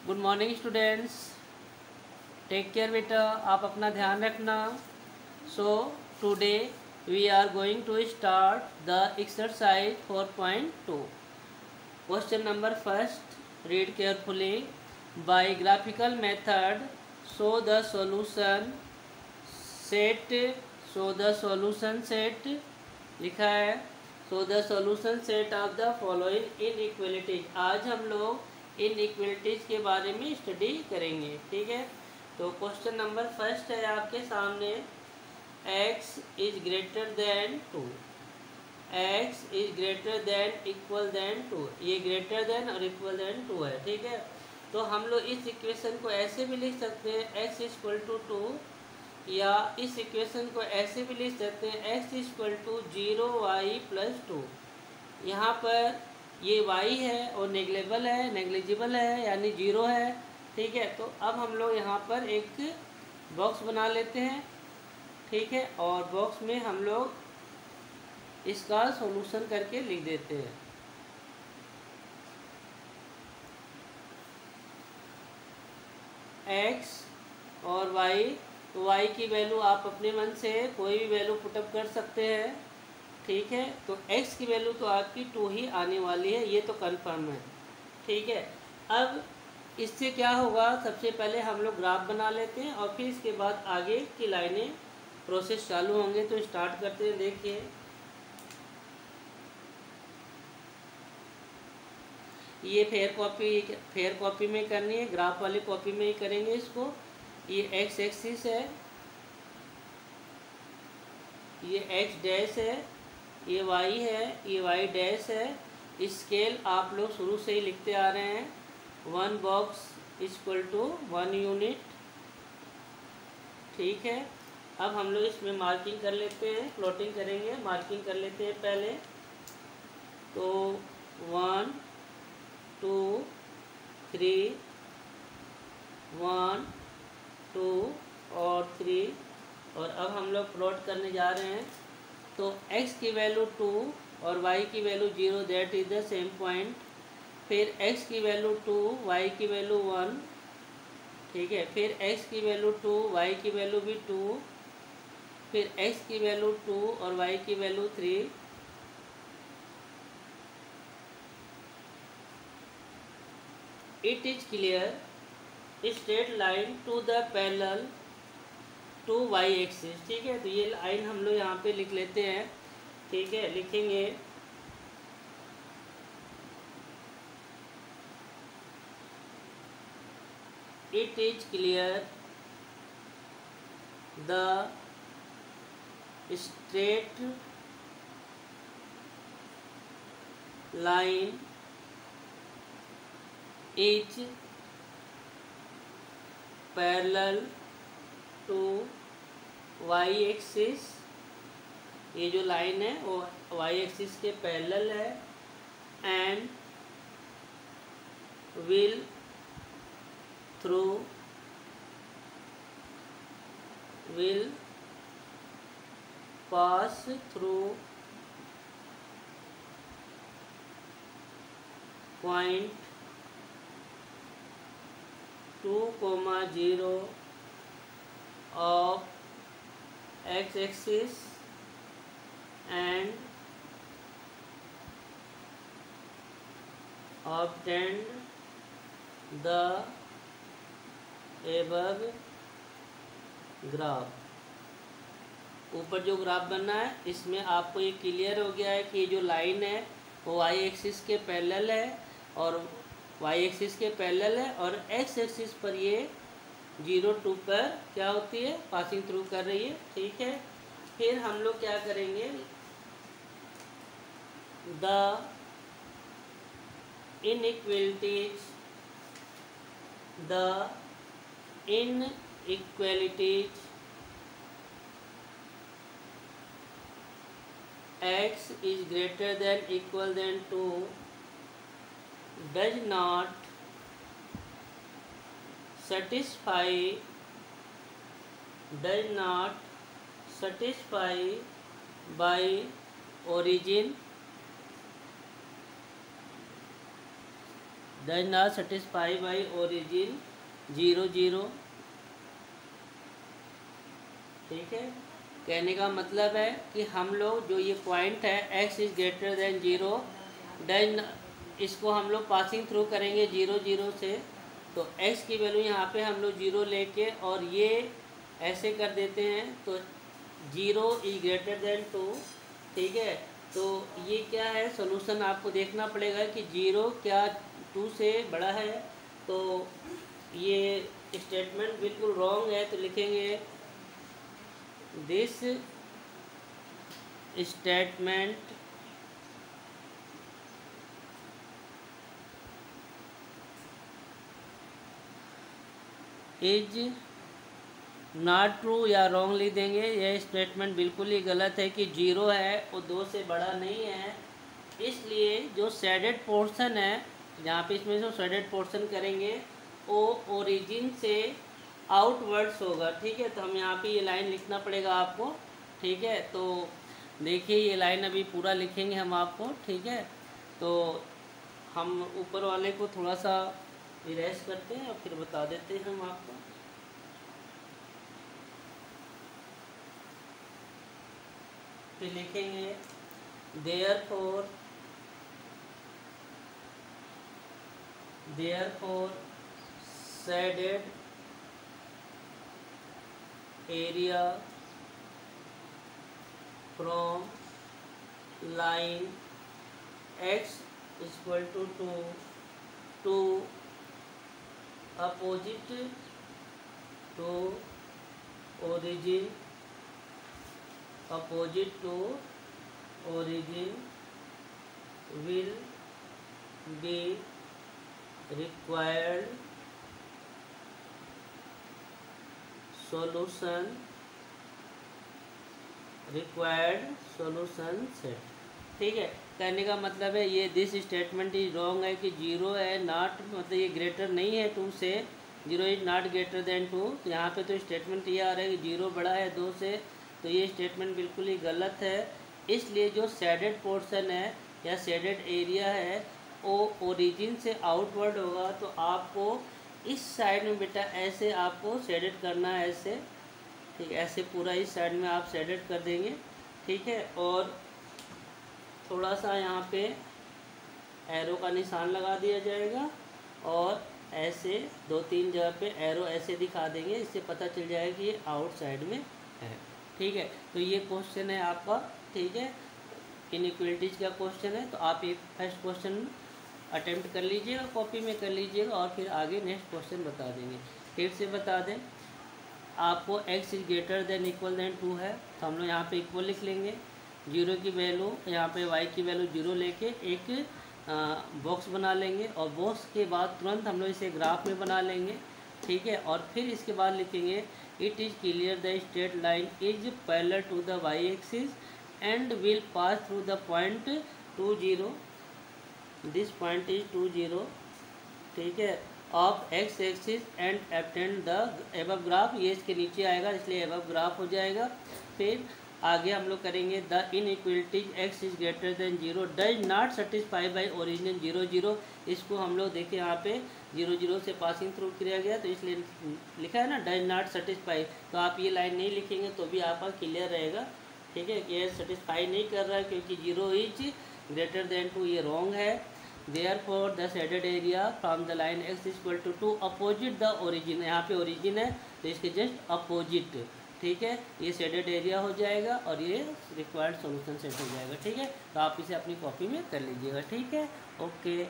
Good morning students. Take care बेटा, आप अपना ध्यान रखना। So today we are going to start the exercise 4.2। Question number first, read carefully. By graphical method show the solution set. Show the solution set लिखा है। Show the solution set of the following inequalities. आज हम लोग inequalities के बारे में study करेंगे, ठीक है। तो क्वेश्चन नंबर फर्स्ट है आपके सामने, x is greater than 2। x is greater than equal than 2। ये ग्रेटर देन और इक्वल देन 2 है, ठीक है। तो हम लोग इस इक्वेशन को ऐसे भी लिख सकते हैं x इक्वल टू 2, या इस इक्वेशन को ऐसे भी लिख सकते हैं x equal to 0y plus 2। यहाँ पर ये y है और नेग्लिजिबल है यानी 0 है, ठीक है। तो अब हम लोग यहाँ पर एक बॉक्स बना लेते हैं, ठीक है, और बॉक्स में हम लोग इसका सॉल्यूशन करके लिख देते हैं। x और y, तो y की वैल्यू आप अपने मन से कोई भी वैल्यू पुटअप कर सकते हैं, ठीक है। तो x की वैल्यू तो आपकी 2 ही आने वाली है, ये तो कंफर्म है, ठीक है। अब इससे क्या होगा, सबसे पहले हम लोग ग्राफ बना लेते हैं और फिर इसके बाद आगे की लाइनें प्रोसेस चालू होंगे। तो स्टार्ट करते हैं। देखिए, ये फेयर कॉपी में करनी है, ग्राफ वाली कॉपी में ही करेंगे इसको। ये x एक्सिस है, ये x डैश है, ये y है, ये y डैश है। स्केल आप लोग शुरू से ही लिखते आ रहे हैं, 1 बॉक्स इक्वल टू 1 यूनिट, ठीक है। अब हम लोग इसमें मार्किंग कर लेते हैं, प्लॉटिंग करेंगे, मार्किंग कर लेते हैं पहले। तो 1 2 3, 1 2 और 3, और अब हम लोग प्लॉट करने जा रहे हैं। तो x की वैल्यू 2 और y की value 0, that is the same point. फिर x की वैल्यू 2, y की वैल्यू 1, ठीक है। फिर x की वैल्यू 2, y की वैल्यू भी 2, फिर x की वैल्यू 2 और y की value 3। It is clear straight line to the parallel to y axis, ठीक है। तो ये लाइन हम लोग यहाँ पे लिख लेते हैं, ठीक है। लिखेंगे it is clear the straight line is parallel to y axis. ये जो लाइन है वो वाई एक्सिस के पैरेलल है, and will pass through point 2,0 of x-axis and obtained the above graph. ऊपर जो ग्राफ बनना है इसमें आपको ये क्लियर हो गया है कि ये जो लाइन है वो y एक्सिस के पैरेलल है, और y एक्सिस के पैरेलल है, और x एक्सिस पर ये 0 2 पर क्या होती है, पासिंग थ्रू कर रही है, ठीक है। फिर हम लोग क्या करेंगे, the inequalities x is greater than equal than 2 does not satisfy by origin does not satisfy by origin 0 0। ठीक है, कहने का मतलब है कि हम लोग जो ये पॉइंट है x is greater than 0 does, इसको हम लोग पासिंग थ्रू करेंगे 0 0 से, तो x की वैल्यू यहाँ पे हम लोग 0 लेके और ये ऐसे कर देते हैं, तो 0 इज ग्रेटर देन 2। ठीक है, तो ये क्या है, सोल्यूशन आपको देखना पड़ेगा कि 0 क्या 2 से बड़ा है। तो ये स्टेटमेंट बिल्कुल रॉन्ग है, तो लिखेंगे this statement is not true या रॉन्ग लिख देंगे। यह स्टेटमेंट बिल्कुल ही गलत है कि 0 है वो 2 से बड़ा नहीं है। इसलिए जो शेडेड पोर्शन है, जहाँ पे इसमें जो शेडेड पोर्शन करेंगे वो ओरिजिन से आउटवर्ड्स होगा। ठीक है, तो हम यहाँ पे ये लाइन लिखना पड़ेगा आपको। ठीक है, तो देखिए ये लाइन अभी पूरा लिखेंगे हम आपको। ठीक है, तो हम ऊपर वाले को थोड़ा सा इरेज करते हैं और फिर बता देते हैं हम आपको। फिर लिखेंगे therefore shaded area from line x equal to 2 to opposite to origin will be required solution set. ठीक है, कहने का मतलब है ये दिस स्टेटमेंट इज रॉन्ग है कि 0 है नॉट, मतलब ये ग्रेटर नहीं है 2 से, 0 इज नॉट ग्रेटर देन 2। तो यहाँ पे तो स्टेटमेंट ये आ रहा है कि 0 बड़ा है 2 से, तो ये स्टेटमेंट बिल्कुल ही गलत है। इसलिए जो शेडेड पोर्शन है या शेडेड एरिया है वो ओरिजिन से आउटवर्ड होगा। तो आपको इस साइड में बेटा ऐसे आपको शेडेड करना है, ऐसे। ठीक है, ऐसे पूरा इस साइड में आप शेडेड कर देंगे। ठीक है, और थोड़ा सा यहाँ पे एरो का निशान लगा दिया जाएगा और ऐसे 2-3 जगह पे एरो ऐसे दिखा देंगे, इससे पता चल जाएगा कि ये आउट साइड में है। ठीक है, तो ये क्वेश्चन है आपका। ठीक है, इनइक्वलिटीज का क्वेश्चन है, तो आप ये फर्स्ट क्वेश्चन अटेम्प्ट कर लीजिएगा, कॉपी में कर लीजिएगा और फिर आगे नेक्स्ट क्वेश्चन बता देंगे। फिर से बता दें आपको x is greater than equal than 2 है, तो हम लोग यहाँ पे इक्वल लिख लेंगे। 0 की वैल्यू यहाँ पे y की वैल्यू 0 लेके एक बॉक्स बना लेंगे और बॉक्स के बाद तुरंत हम लोग इसे ग्राफ में बना लेंगे। ठीक है, और फिर इसके बाद लिखेंगे it is clear the straight line is parallel to the y axis and will pass through the point 2 0। This point is 2 0। ठीक है, of x axis and obtain the above graph, ये इसके नीचे आएगा इसलिए एबव ग्राफ हो जाएगा। फिर आगे हम लोग करेंगे the inequalities x is greater then 0 does not satisfy by origin 0 0। इसको हम लोग देखें यहाँ पे 0 0 से पासिंग थ्रू किया गया, तो इसलिए लिखा है ना डज नॉट सेटिस्फाई। तो आप ये लाइन नहीं लिखेंगे तो भी आपका क्लियर रहेगा। ठीक है, ये सेटिस्फाई नहीं कर रहा है क्योंकि 0 इज ग्रेटर देन 2, ये रॉन्ग है। Therefore the shaded area from the line x is equal to 2 opposite the origin, यहाँ पे origin है तो इसके जस्ट अपोजिट। ठीक है, ये शेडेड एरिया हो जाएगा और ये रिक्वायर्ड सॉल्यूशन सेट हो जाएगा। ठीक है, तो आप इसे अपनी कॉपी में कर लीजिएगा। ठीक है, ओके।